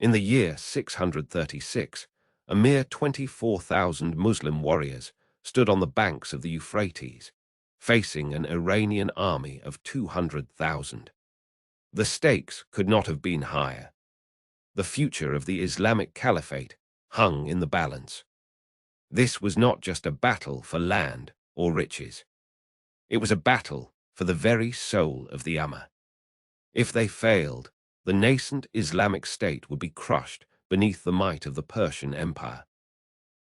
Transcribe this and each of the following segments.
In the year 636, a mere 24,000 Muslim warriors stood on the banks of the Euphrates, facing an Iranian army of 200,000. The stakes could not have been higher. The future of the Islamic Caliphate hung in the balance. This was not just a battle for land or riches. It was a battle for the very soul of the Ummah. If they failed, the nascent Islamic state would be crushed beneath the might of the Persian Empire.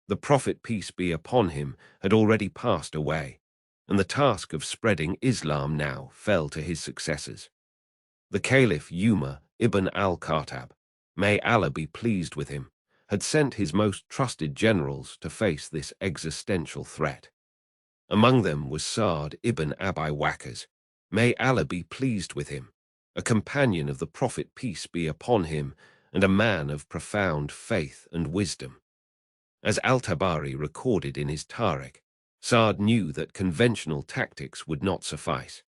The Prophet, peace be upon him, had already passed away, and the task of spreading Islam now fell to his successors. The Caliph Umar ibn al-Khattab, may Allah be pleased with him, had sent his most trusted generals to face this existential threat. Among them was Sa'd ibn Abi Waqqas, may Allah be pleased with him, a companion of the Prophet, peace be upon him, and a man of profound faith and wisdom. As Al-Tabari recorded in his Tarikh, Sa'd knew that conventional tactics would not suffice.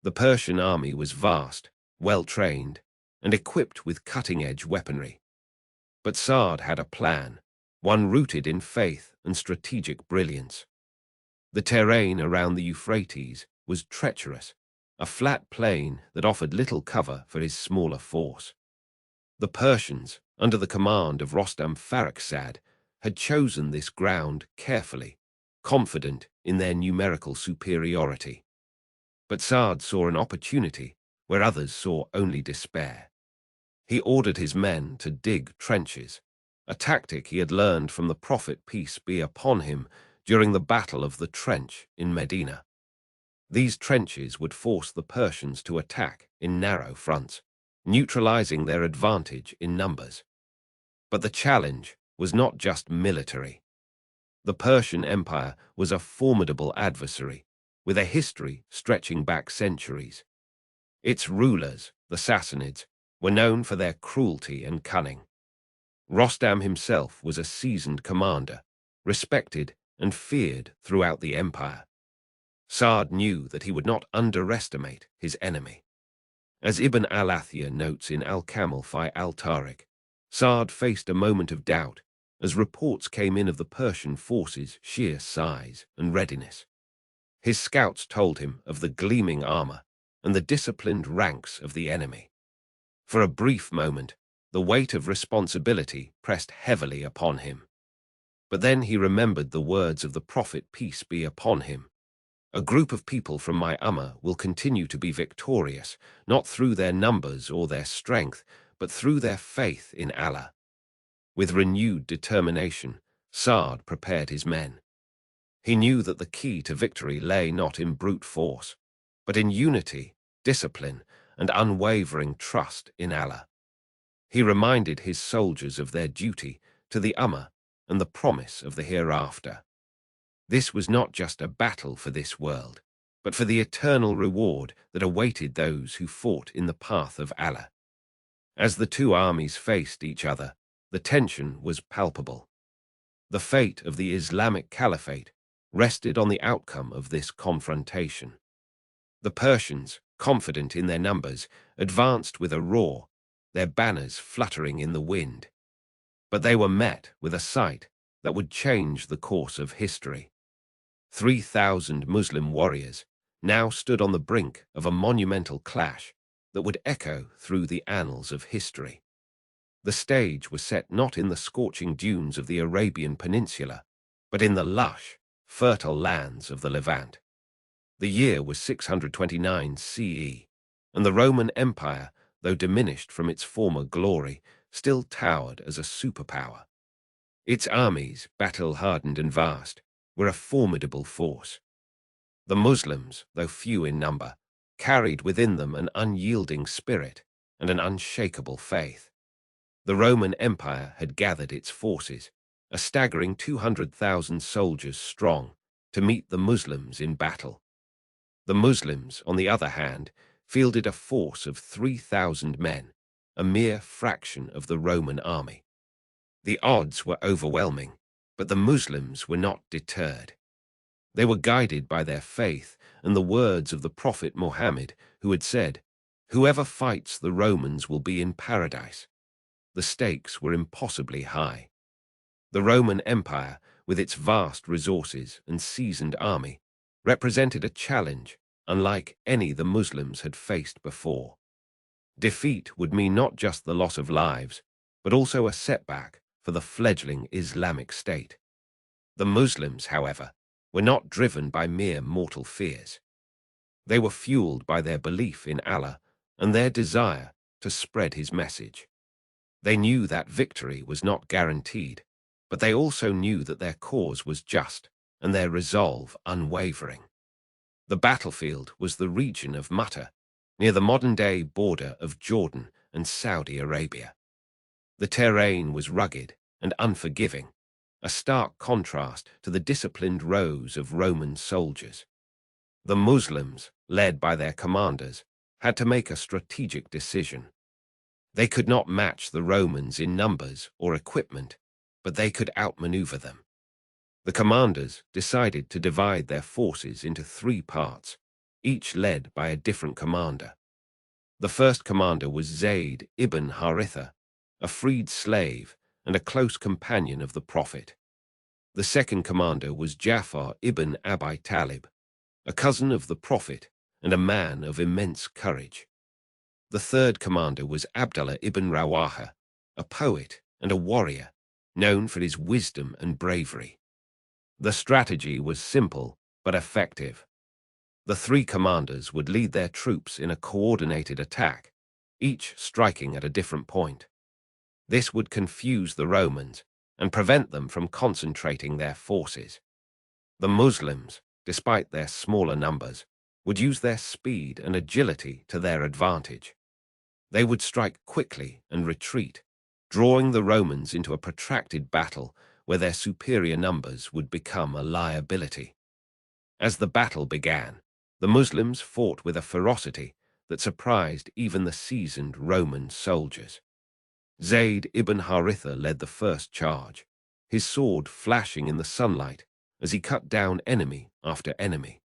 The Persian army was vast, well-trained, and equipped with cutting-edge weaponry. But Sa'd had a plan, one rooted in faith and strategic brilliance. The terrain around the Euphrates was treacherous, a flat plain that offered little cover for his smaller force. The Persians, under the command of Rostam Farrakhzad, had chosen this ground carefully, confident in their numerical superiority. But Sa'd saw an opportunity where others saw only despair. He ordered his men to dig trenches, a tactic he had learned from the Prophet, peace be upon him, during the Battle of the Trench in Medina. These trenches would force the Persians to attack in narrow fronts, neutralizing their advantage in numbers. But the challenge was not just military. The Persian Empire was a formidable adversary, with a history stretching back centuries. Its rulers, the Sassanids, were known for their cruelty and cunning. Rostam himself was a seasoned commander, respected and feared throughout the empire. Sa'd knew that he would not underestimate his enemy. As Ibn al-Athir notes in al-Kamil fi al-Tarikh, Sa'd faced a moment of doubt as reports came in of the Persian forces' sheer size and readiness. His scouts told him of the gleaming armor and the disciplined ranks of the enemy. For a brief moment, the weight of responsibility pressed heavily upon him. But then he remembered the words of the Prophet, peace be upon him. A group of people from my Ummah will continue to be victorious, not through their numbers or their strength, but through their faith in Allah. With renewed determination, Sa'd prepared his men. He knew that the key to victory lay not in brute force, but in unity, discipline, and unwavering trust in Allah. He reminded his soldiers of their duty to the Ummah and the promise of the hereafter. This was not just a battle for this world, but for the eternal reward that awaited those who fought in the path of Allah. As the two armies faced each other, the tension was palpable. The fate of the Islamic Caliphate rested on the outcome of this confrontation. The Persians, confident in their numbers, advanced with a roar, their banners fluttering in the wind. But they were met with a sight that would change the course of history. 3,000 Muslim warriors now stood on the brink of a monumental clash that would echo through the annals of history. The stage was set not in the scorching dunes of the Arabian Peninsula, but in the lush, fertile lands of the Levant. The year was 629 CE, and the Roman Empire, though diminished from its former glory, still towered as a superpower. Its armies, battle-hardened and vast, were a formidable force. The Muslims, though few in number, carried within them an unyielding spirit and an unshakable faith. The Roman Empire had gathered its forces, a staggering 200,000 soldiers strong, to meet the Muslims in battle. The Muslims, on the other hand, fielded a force of 3,000 men, a mere fraction of the Roman army. The odds were overwhelming, but the Muslims were not deterred. They were guided by their faith and the words of the Prophet Muhammad, who had said, "Whoever fights the Romans will be in paradise." the stakes were impossibly high. The Roman Empire, with its vast resources and seasoned army, represented a challenge unlike any the Muslims had faced before. Defeat would mean not just the loss of lives, but also a setback for the fledgling Islamic State. The Muslims, however, were not driven by mere mortal fears. They were fueled by their belief in Allah and their desire to spread his message. They knew that victory was not guaranteed, but they also knew that their cause was just and their resolve unwavering. The battlefield was the region of Mata, near the modern-day border of Jordan and Saudi Arabia. The terrain was rugged and unforgiving, a stark contrast to the disciplined rows of Roman soldiers. The Muslims, led by their commanders, had to make a strategic decision. They could not match the Romans in numbers or equipment, but they could outmaneuver them. The commanders decided to divide their forces into 3 parts, each led by a different commander. The first commander was Zayd ibn Haritha, a freed slave and a close companion of the Prophet. The second commander was Ja'far ibn Abi Talib, a cousin of the Prophet and a man of immense courage. The third commander was Abdullah ibn Rawaha, a poet and a warrior, known for his wisdom and bravery. The strategy was simple but effective. The 3 commanders would lead their troops in a coordinated attack, each striking at a different point. This would confuse the Romans and prevent them from concentrating their forces. The Muslims, despite their smaller numbers, would use their speed and agility to their advantage. They would strike quickly and retreat, drawing the Romans into a protracted battle where their superior numbers would become a liability. As the battle began, the Muslims fought with a ferocity that surprised even the seasoned Roman soldiers. Zayd ibn Haritha led the first charge, his sword flashing in the sunlight as he cut down enemy after enemy.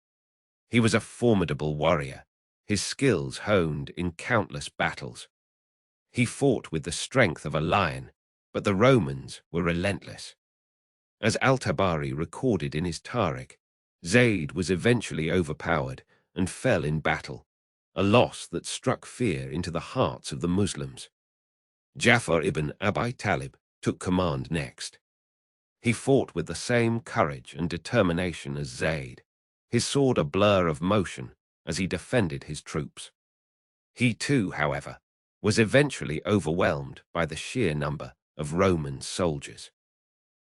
He was a formidable warrior, his skills honed in countless battles. He fought with the strength of a lion, but the Romans were relentless. As Al-Tabari recorded in his Tarikh, Zayd was eventually overpowered and fell in battle, a loss that struck fear into the hearts of the Muslims. Ja'far ibn Abi Talib took command next. He fought with the same courage and determination as Zayd, his sword a blur of motion as he defended his troops. He too, however, was eventually overwhelmed by the sheer number of Roman soldiers.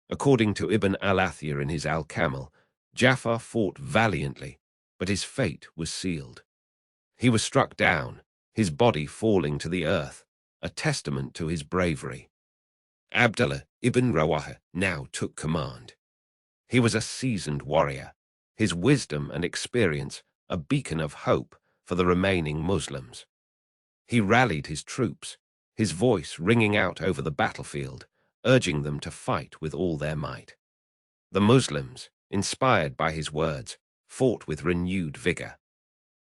According to Ibn al-Athir in his Al-Kamil, Ja'far fought valiantly, but his fate was sealed. He was struck down, his body falling to the earth, a testament to his bravery. Abdullah ibn Rawaha now took command. He was a seasoned warrior, his wisdom and experience a beacon of hope for the remaining Muslims. He rallied his troops, his voice ringing out over the battlefield, urging them to fight with all their might. The Muslims, inspired by his words, fought with renewed vigor.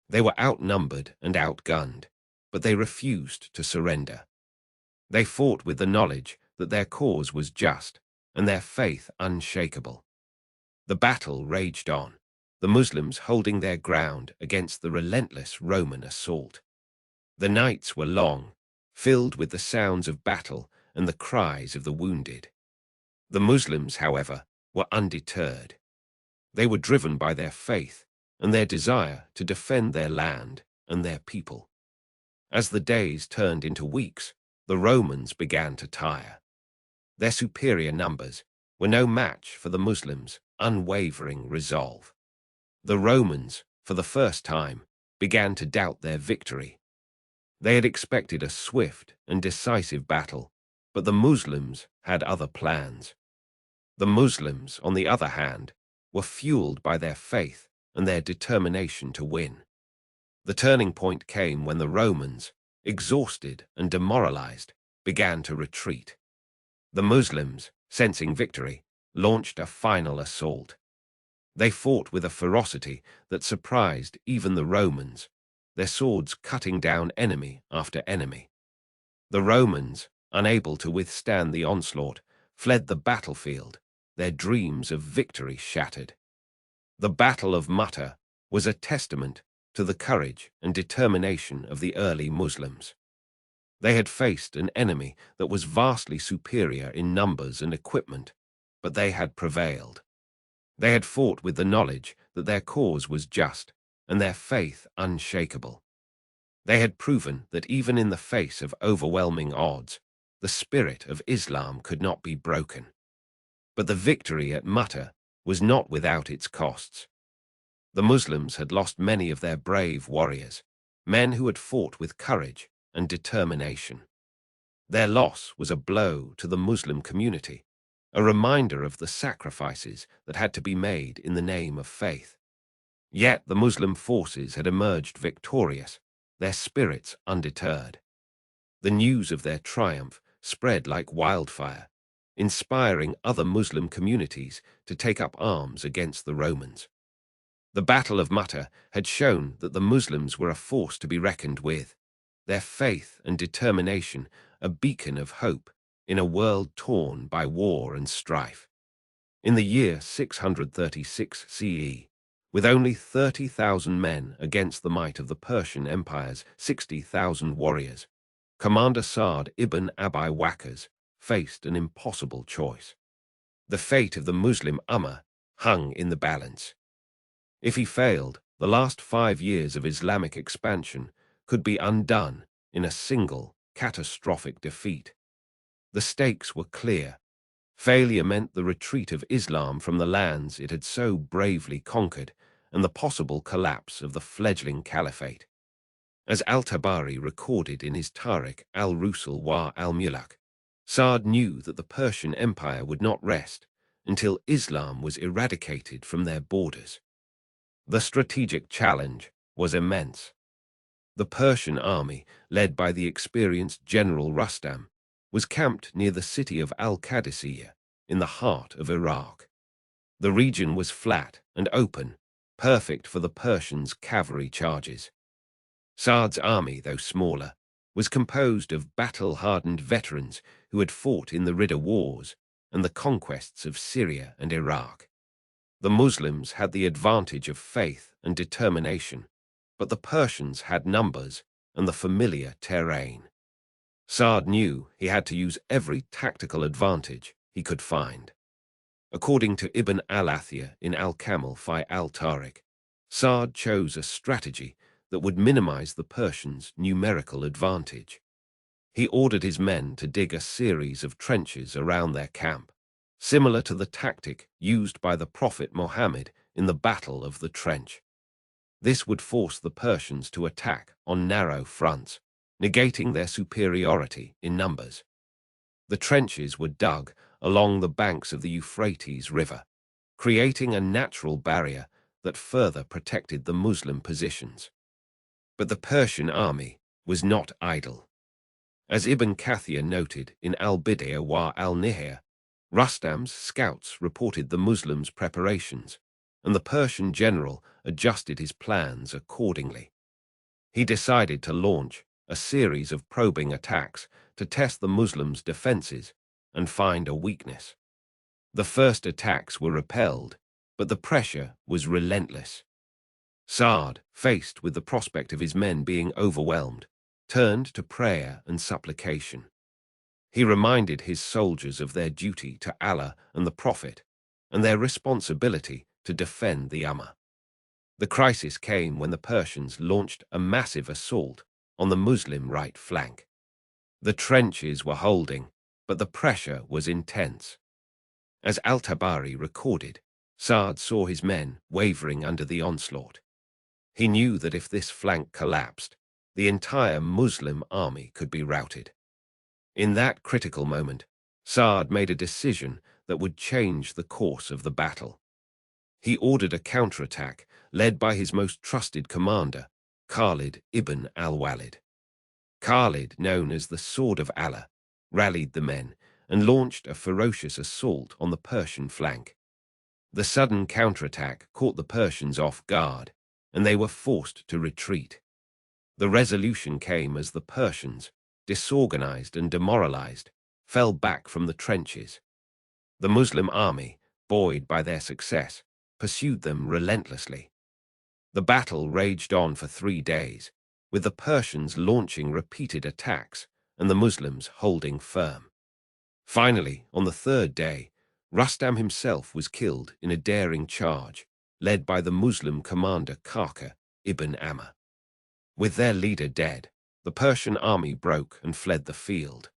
They were outnumbered and outgunned, but they refused to surrender. They fought with the knowledge that their cause was just and their faith unshakable. The battle raged on, the Muslims holding their ground against the relentless Roman assault. The nights were long, filled with the sounds of battle and the cries of the wounded. The Muslims, however, were undeterred. They were driven by their faith and their desire to defend their land and their people. As the days turned into weeks, the Romans began to tire. Their superior numbers were no match for the Muslims' unwavering resolve. The Romans, for the first time, began to doubt their victory. They had expected a swift and decisive battle, but the Muslims had other plans. The Muslims, on the other hand, were fueled by their faith and their determination to win. The turning point came when the Romans, exhausted and demoralized, began to retreat. The Muslims, sensing victory, launched a final assault. They fought with a ferocity that surprised even the Romans, their swords cutting down enemy after enemy. The Romans, unable to withstand the onslaught, fled the battlefield, their dreams of victory shattered. The Battle of Mu'tah was a testament to the courage and determination of the early Muslims. They had faced an enemy that was vastly superior in numbers and equipment, but they had prevailed. They had fought with the knowledge that their cause was just and their faith unshakable. They had proven that even in the face of overwhelming odds, the spirit of Islam could not be broken. But the victory at Mu'tah was not without its costs. The Muslims had lost many of their brave warriors, men who had fought with courage and determination. Their loss was a blow to the Muslim community, a reminder of the sacrifices that had to be made in the name of faith. Yet the Muslim forces had emerged victorious, their spirits undeterred. The news of their triumph spread like wildfire, inspiring other Muslim communities to take up arms against the Romans. The Battle of Mu'tah had shown that the Muslims were a force to be reckoned with, their faith and determination a beacon of hope in a world torn by war and strife. In the year 636 CE, with only 30,000 men against the might of the Persian Empire's 60,000 warriors, Commander Sa'd ibn Abi Waqqas faced an impossible choice. The fate of the Muslim Ummah hung in the balance. If he failed, the last 5 years of Islamic expansion could be undone in a single, catastrophic defeat. The stakes were clear. Failure meant the retreat of Islam from the lands it had so bravely conquered and the possible collapse of the fledgling caliphate. As Al-Tabari recorded in his Tarikh al-Rusul wa al-Muluk, Sa'd knew that the Persian Empire would not rest until Islam was eradicated from their borders. The strategic challenge was immense. The Persian army, led by the experienced General Rustam, was camped near the city of al-Qadisiyyah in the heart of Iraq. The region was flat and open, perfect for the Persians' cavalry charges. Sa'd's army, though smaller, was composed of battle-hardened veterans who had fought in the Ridda wars and the conquests of Syria and Iraq. The Muslims had the advantage of faith and determination, but the Persians had numbers and the familiar terrain. Sa'd knew he had to use every tactical advantage he could find. According to Ibn al-Athir in Al-Kamil fi al-Tarikh, Sa'd chose a strategy that would minimize the Persians' numerical advantage. He ordered his men to dig a series of trenches around their camp, similar to the tactic used by the Prophet Muhammad in the Battle of the Trench. This would force the Persians to attack on narrow fronts, negating their superiority in numbers. The trenches were dug along the banks of the Euphrates River, creating a natural barrier that further protected the Muslim positions. But the Persian army was not idle. As Ibn Kathir noted in Al-Bidaya wa al-Nihaya, Rustam's scouts reported the Muslims' preparations, and the Persian general adjusted his plans accordingly. He decided to launch a series of probing attacks to test the Muslims' defenses and find a weakness. The first attacks were repelled, but the pressure was relentless. Sa'd, faced with the prospect of his men being overwhelmed, turned to prayer and supplication. He reminded his soldiers of their duty to Allah and the Prophet, and their responsibility to defend the Ummah. The crisis came when the Persians launched a massive assault on the Muslim right flank. The trenches were holding, but the pressure was intense. As Al-Tabari recorded, Sa'd saw his men wavering under the onslaught. He knew that if this flank collapsed, the entire Muslim army could be routed. In that critical moment, Sa'd made a decision that would change the course of the battle. He ordered a counterattack led by his most trusted commander, Khalid ibn al-Walid. Khalid, known as the Sword of Allah, rallied the men and launched a ferocious assault on the Persian flank. The sudden counterattack caught the Persians off guard, and they were forced to retreat. The resolution came as the Persians, disorganized and demoralized, fell back from the trenches. The Muslim army, buoyed by their success, pursued them relentlessly. The battle raged on for 3 days, with the Persians launching repeated attacks and the Muslims holding firm. Finally, on the 3rd day, Rustam himself was killed in a daring charge, led by the Muslim commander Kaka ibn Amr. With their leader dead, the Persian army broke and fled the field.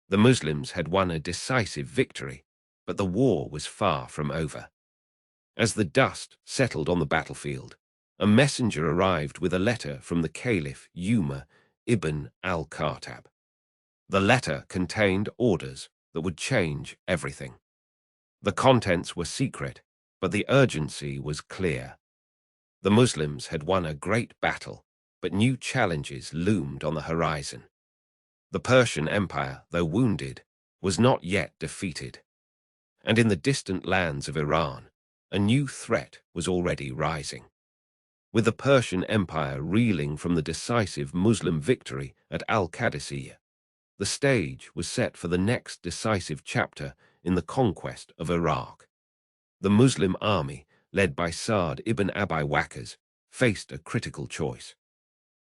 The Muslims had won a decisive victory, but the war was far from over. As the dust settled on the battlefield, a messenger arrived with a letter from the Caliph Umar ibn al-Khattab. The letter contained orders that would change everything. The contents were secret, but the urgency was clear. The Muslims had won a great battle, but new challenges loomed on the horizon. The Persian Empire, though wounded, was not yet defeated. And in the distant lands of Iran, a new threat was already rising. With the Persian Empire reeling from the decisive Muslim victory at Al-Qadisiyyah, the stage was set for the next decisive chapter in the conquest of Iraq. The Muslim army, led by Sa'd ibn Abi Waqqas, faced a critical choice.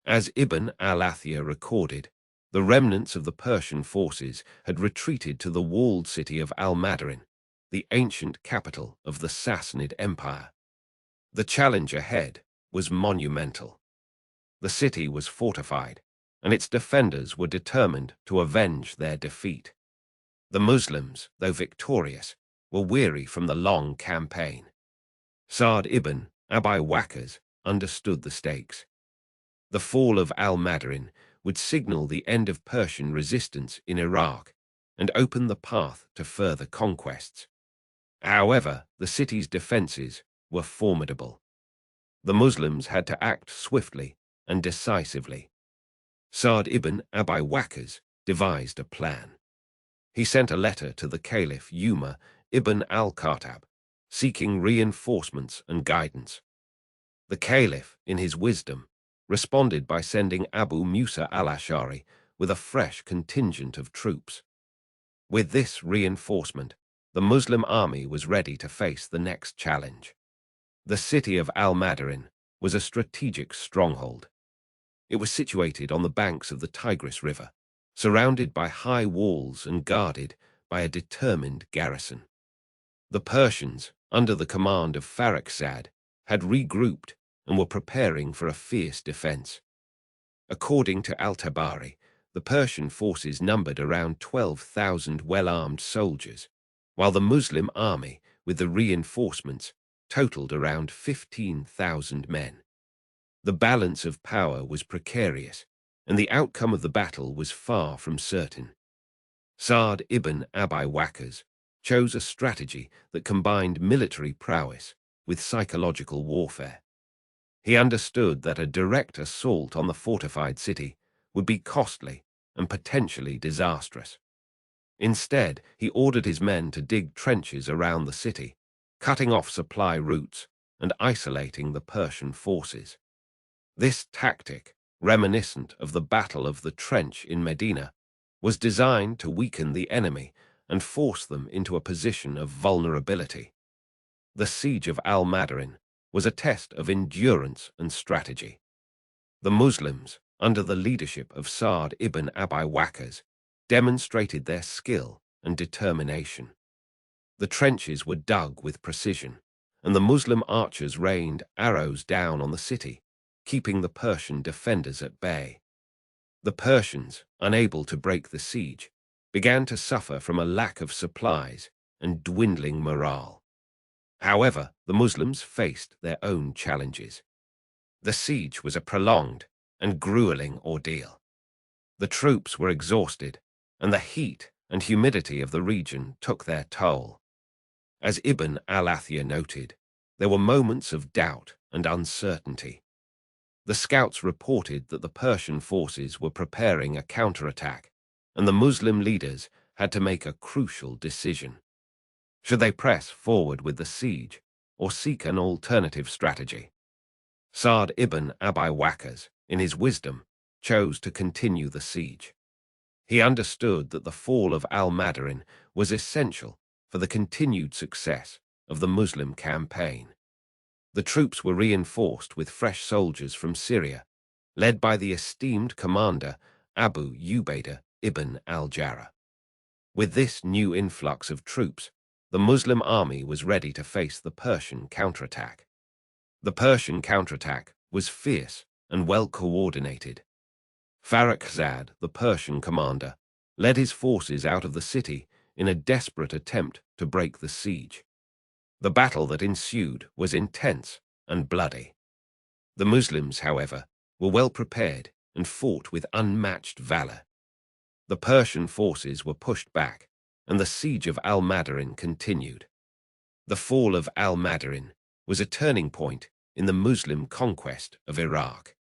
As Ibn al-Athir recorded, the remnants of the Persian forces had retreated to the walled city of Al-Mada'in, the ancient capital of the Sassanid Empire. The challenge ahead was monumental. The city was fortified, and its defenders were determined to avenge their defeat. The Muslims, though victorious, were weary from the long campaign. Sa'd ibn Abi Waqqas understood the stakes. The fall of Al-Mada'in would signal the end of Persian resistance in Iraq and open the path to further conquests. However, the city's defenses were formidable. The Muslims had to act swiftly and decisively. Sa'd ibn Abi Waqqas devised a plan. He sent a letter to the Caliph Umar ibn al-Khattab, seeking reinforcements and guidance. The Caliph, in his wisdom, responded by sending Abu Musa al-Ash'ari with a fresh contingent of troops. With this reinforcement, the Muslim army was ready to face the next challenge. The city of Al-Mada'in was a strategic stronghold. It was situated on the banks of the Tigris River, surrounded by high walls and guarded by a determined garrison. The Persians, under the command of Farrukhzad, had regrouped and were preparing for a fierce defense. According to Al-Tabari, the Persian forces numbered around 12,000 well-armed soldiers, while the Muslim army, with the reinforcements, totaled around 15,000 men. The balance of power was precarious, and the outcome of the battle was far from certain. Sa'd ibn Abi Waqqas chose a strategy that combined military prowess with psychological warfare. He understood that a direct assault on the fortified city would be costly and potentially disastrous. Instead, he ordered his men to dig trenches around the city, cutting off supply routes and isolating the Persian forces. This tactic, reminiscent of the Battle of the Trench in Medina, was designed to weaken the enemy and force them into a position of vulnerability. The siege of Al-Mada'in was a test of endurance and strategy. The Muslims, under the leadership of Sa'd ibn Abi Waqqas, demonstrated their skill and determination. The trenches were dug with precision, and the Muslim archers rained arrows down on the city, keeping the Persian defenders at bay. The Persians, unable to break the siege, began to suffer from a lack of supplies and dwindling morale. However, the Muslims faced their own challenges. The siege was a prolonged and grueling ordeal. The troops were exhausted, and the heat and humidity of the region took their toll. As Ibn al-Athir noted, there were moments of doubt and uncertainty. The scouts reported that the Persian forces were preparing a counterattack, and the Muslim leaders had to make a crucial decision. Should they press forward with the siege or seek an alternative strategy? Sa'd ibn Abi Waqqas, in his wisdom, chose to continue the siege. He understood that the fall of al-Mada'in was essential for the continued success of the Muslim campaign. The troops were reinforced with fresh soldiers from Syria, led by the esteemed commander Abu Ubaidah ibn al-Jarrah. With this new influx of troops, the Muslim army was ready to face the Persian counterattack. The Persian counterattack was fierce and well coordinated. Farrukhzad, the Persian commander, led his forces out of the city in a desperate attempt to break the siege. The battle that ensued was intense and bloody. The Muslims, however, were well prepared and fought with unmatched valor. The Persian forces were pushed back, and the siege of al-Mada'in continued. The fall of al-Mada'in was a turning point in the Muslim conquest of Iraq.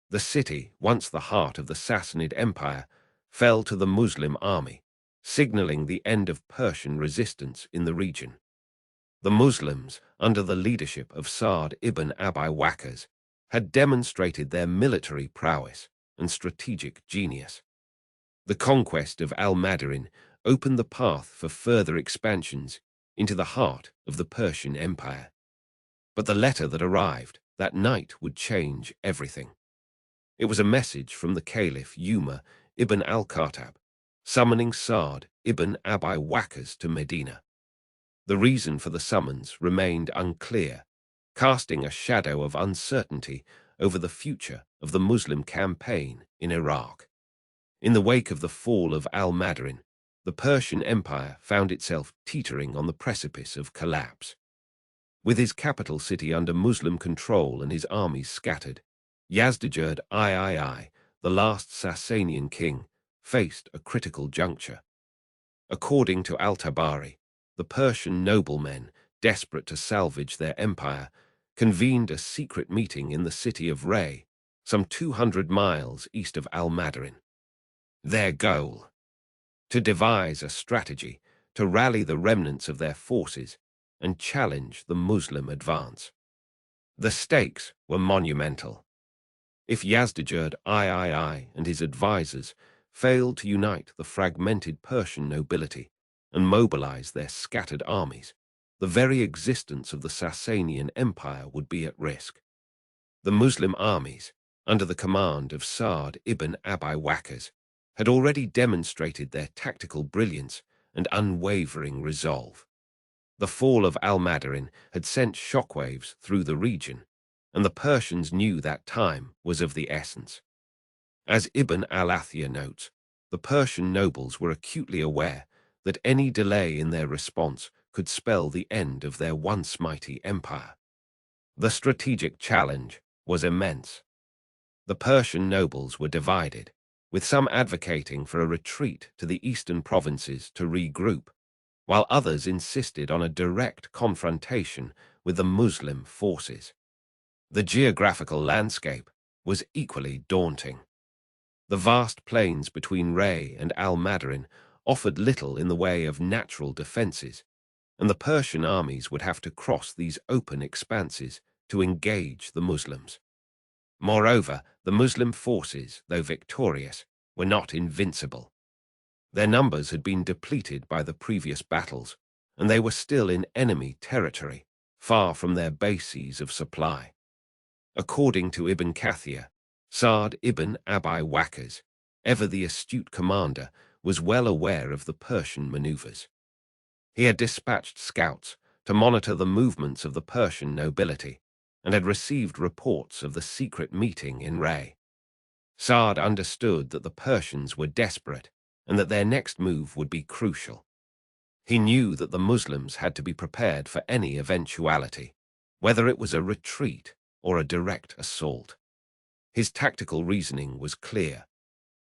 The city, once the heart of the Sassanid Empire, fell to the Muslim army, signaling the end of Persian resistance in the region. The Muslims, under the leadership of Sa'd ibn Abi Waqqas, had demonstrated their military prowess and strategic genius. The conquest of al-Mada'in opened the path for further expansions into the heart of the Persian Empire. But the letter that arrived that night would change everything. It was a message from the Caliph Umar ibn al-Khattab, summoning Sa'd ibn Abi Waqqas to Medina. The reason for the summons remained unclear, casting a shadow of uncertainty over the future of the Muslim campaign in Iraq. In the wake of the fall of al-Mada'in, the Persian Empire found itself teetering on the precipice of collapse. With his capital city under Muslim control and his armies scattered, Yazdegerd III, the last Sassanian king, faced a critical juncture. According to Al-Tabari, the Persian noblemen, desperate to salvage their empire, convened a secret meeting in the city of Ray, some 200 miles east of al-Mada'in. Their goal: to devise a strategy to rally the remnants of their forces and challenge the Muslim advance. The stakes were monumental. If Yazdegerd III and his advisors failed to unite the fragmented Persian nobility and mobilize their scattered armies, the very existence of the Sassanian Empire would be at risk. The Muslim armies, under the command of Sa'd ibn Abi Waqqas, had already demonstrated their tactical brilliance and unwavering resolve. The fall of al-Mada'in had sent shockwaves through the region, and the Persians knew that time was of the essence. As Ibn al-Athir notes, the Persian nobles were acutely aware that any delay in their response could spell the end of their once mighty empire. The strategic challenge was immense. The Persian nobles were divided, with some advocating for a retreat to the eastern provinces to regroup, while others insisted on a direct confrontation with the Muslim forces. The geographical landscape was equally daunting. The vast plains between Ray and al-Mada'in offered little in the way of natural defenses, and the Persian armies would have to cross these open expanses to engage the Muslims. Moreover, the Muslim forces, though victorious, were not invincible. Their numbers had been depleted by the previous battles, and they were still in enemy territory, far from their bases of supply. According to Ibn Kathir, Sa'd ibn Abi Waqqas, ever the astute commander, was well aware of the Persian maneuvers. He had dispatched scouts to monitor the movements of the Persian nobility, and had received reports of the secret meeting in Ray. Sa'd understood that the Persians were desperate and that their next move would be crucial. He knew that the Muslims had to be prepared for any eventuality, whether it was a retreat or a direct assault. His tactical reasoning was clear.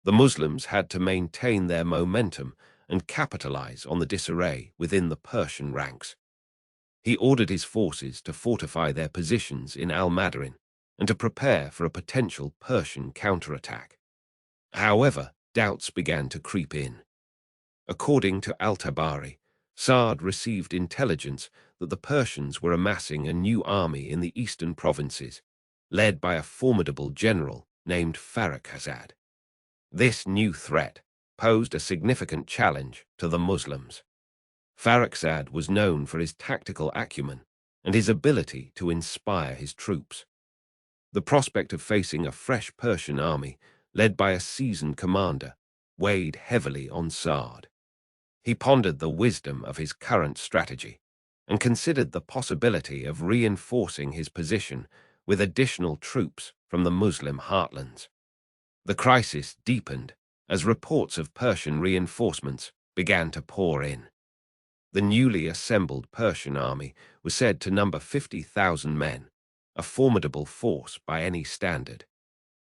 The Muslims had to maintain their momentum and capitalize on the disarray within the Persian ranks. He ordered his forces to fortify their positions in al-Mada'in and to prepare for a potential Persian counterattack. However, doubts began to creep in. According to Al-Tabari, Sa'd received intelligence that the Persians were amassing a new army in the eastern provinces, led by a formidable general named Farrukhzad. This new threat, posed a significant challenge to the Muslims. Farrukhzad was known for his tactical acumen and his ability to inspire his troops. The prospect of facing a fresh Persian army, led by a seasoned commander, weighed heavily on Sa'd. He pondered the wisdom of his current strategy and considered the possibility of reinforcing his position with additional troops from the Muslim heartlands. The crisis deepened as reports of Persian reinforcements began to pour in. The newly assembled Persian army was said to number 50,000 men, a formidable force by any standard.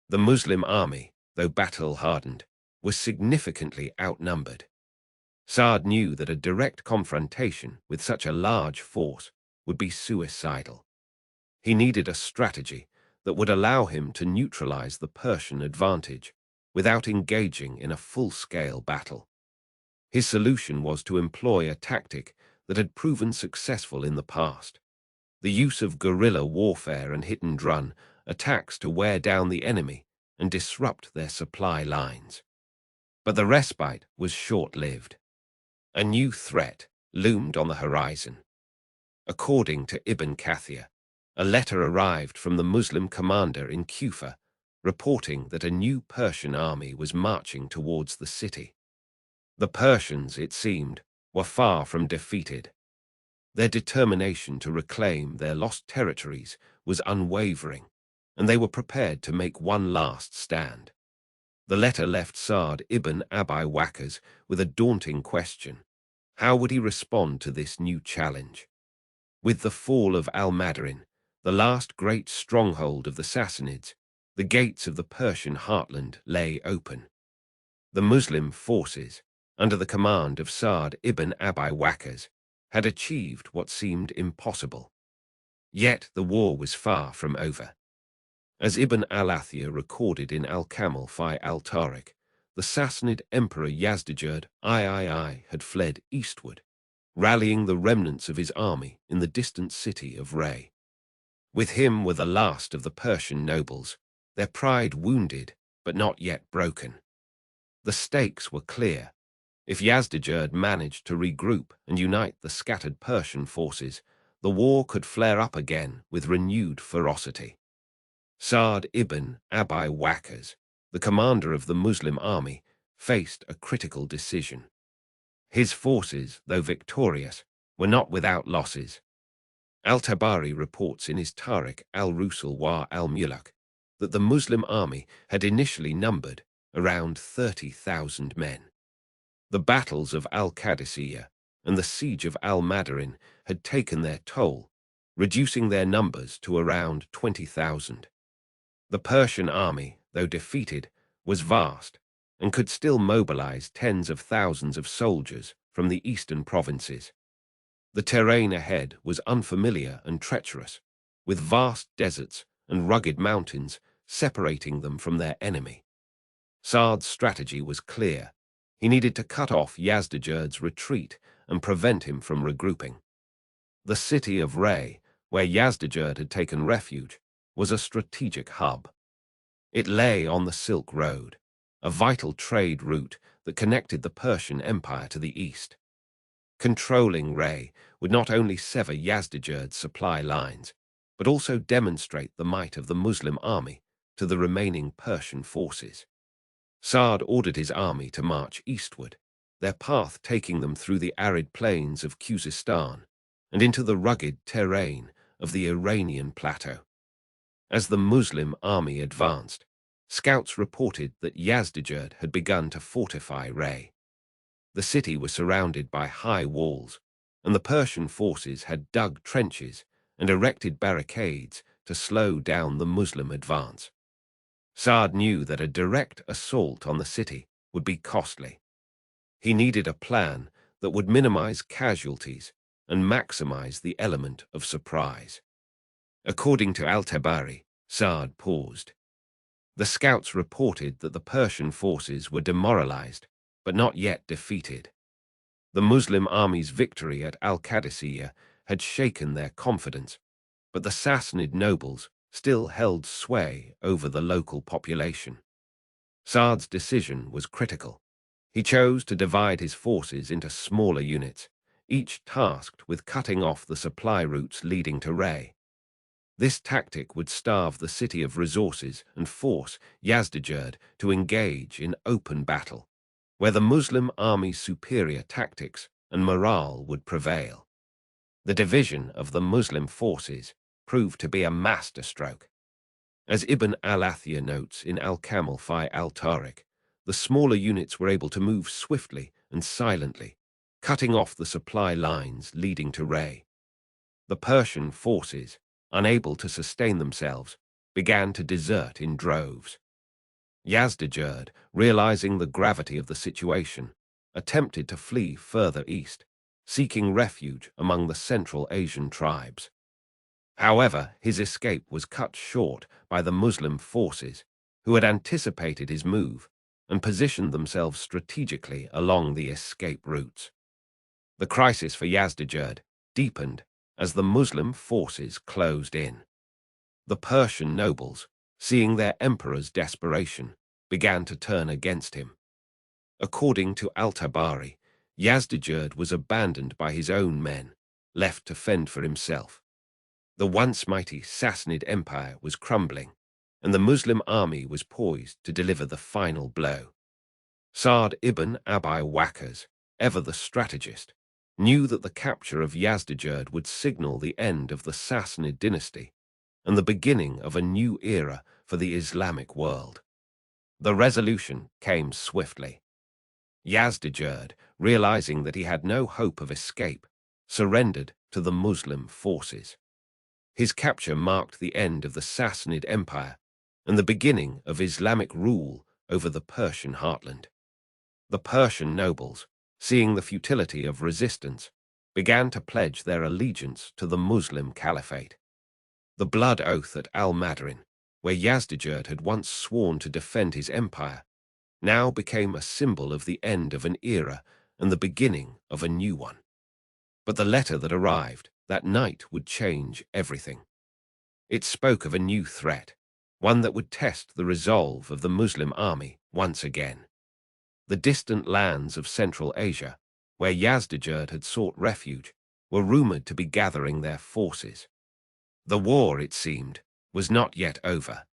The Muslim army, though battle-hardened, was significantly outnumbered. Sa'd knew that a direct confrontation with such a large force would be suicidal. He needed a strategy that would allow him to neutralize the Persian advantage without engaging in a full-scale battle. His solution was to employ a tactic that had proven successful in the past: the use of guerrilla warfare and hit-and-run attacks to wear down the enemy and disrupt their supply lines. But the respite was short-lived. A new threat loomed on the horizon. According to Ibn Kathir, a letter arrived from the Muslim commander in Kufa, reporting that a new Persian army was marching towards the city. The Persians, it seemed, were far from defeated. Their determination to reclaim their lost territories was unwavering, and they were prepared to make one last stand. The letter left Sa'd ibn Abi Waqqas with a daunting question. How would he respond to this new challenge? With the fall of Al-Mada'in, the last great stronghold of the Sassanids, the gates of the Persian heartland lay open. The Muslim forces, under the command of Sa'd ibn Abi Waqqas, had achieved what seemed impossible. Yet the war was far from over. As Ibn al-Athir recorded in al-Kamil fi al-Tarikh, the Sassanid Emperor Yazdegerd III had fled eastward, rallying the remnants of his army in the distant city of Ray. With him were the last of the Persian nobles, their pride wounded but not yet broken. The stakes were clear. If Yazdegerd managed to regroup and unite the scattered Persian forces, the war could flare up again with renewed ferocity. Sa'd ibn Abi Waqqas, the commander of the Muslim army, faced a critical decision. His forces, though victorious, were not without losses. Al-Tabari reports in his Tarikh al-Rusul wa al-Muluk that the Muslim army had initially numbered around 30,000 men. The battles of Al-Qadisiyyah and the siege of Al-Mada'in had taken their toll, reducing their numbers to around 20,000. The Persian army, though defeated, was vast and could still mobilize tens of thousands of soldiers from the eastern provinces. The terrain ahead was unfamiliar and treacherous, with vast deserts and rugged mountains separating them from their enemy. Sa'd's strategy was clear. He needed to cut off Yazdegerd's retreat and prevent him from regrouping. The city of Ray, where Yazdegerd had taken refuge, was a strategic hub. It lay on the Silk Road, a vital trade route that connected the Persian Empire to the east. Controlling Ray would not only sever Yazdegerd's supply lines, but also demonstrate the might of the Muslim army to the remaining Persian forces. Sa'd ordered his army to march eastward, their path taking them through the arid plains of Khuzestan and into the rugged terrain of the Iranian plateau. As the Muslim army advanced, scouts reported that Yazdegerd had begun to fortify Ray. The city was surrounded by high walls, and the Persian forces had dug trenches and erected barricades to slow down the Muslim advance. Sa'd knew that a direct assault on the city would be costly. He needed a plan that would minimize casualties and maximize the element of surprise. According to Al-Tabari, Sa'd paused. The scouts reported that the Persian forces were demoralized, but not yet defeated. The Muslim army's victory at Al-Qadisiyyah had shaken their confidence, but the Sassanid nobles still held sway over the local population. Sa'd's decision was critical. He chose to divide his forces into smaller units, each tasked with cutting off the supply routes leading to Ray. This tactic would starve the city of resources and force Yazdegerd to engage in open battle, where the Muslim army's superior tactics and morale would prevail. The division of the Muslim forces proved to be a masterstroke. As Ibn al-Athir notes in al-Kamil fi al-Tarikh, the smaller units were able to move swiftly and silently, cutting off the supply lines leading to Ray. The Persian forces, unable to sustain themselves, began to desert in droves. Yazdegerd, realizing the gravity of the situation, attempted to flee further east, seeking refuge among the Central Asian tribes. However, his escape was cut short by the Muslim forces, who had anticipated his move and positioned themselves strategically along the escape routes. The crisis for Yazdegerd deepened as the Muslim forces closed in. The Persian nobles, seeing their emperor's desperation, began to turn against him. According to Al-Tabari, Yazdegerd was abandoned by his own men, left to fend for himself. The once mighty Sassanid Empire was crumbling, and the Muslim army was poised to deliver the final blow. Sa'd ibn Abi Waqqas, ever the strategist, knew that the capture of Yazdegerd would signal the end of the Sassanid dynasty and the beginning of a new era for the Islamic world. The resolution came swiftly. Yazdegerd, realizing that he had no hope of escape, surrendered to the Muslim forces. His capture marked the end of the Sassanid Empire and the beginning of Islamic rule over the Persian heartland. The Persian nobles, seeing the futility of resistance, began to pledge their allegiance to the Muslim Caliphate. The blood oath at Al-Mada'in, where Yazdegerd had once sworn to defend his empire, now became a symbol of the end of an era and the beginning of a new one. But the letter that arrived that night would change everything. It spoke of a new threat, one that would test the resolve of the Muslim army once again. The distant lands of Central Asia, where Yazdegerd had sought refuge, were rumored to be gathering their forces. The war, it seemed, was not yet over.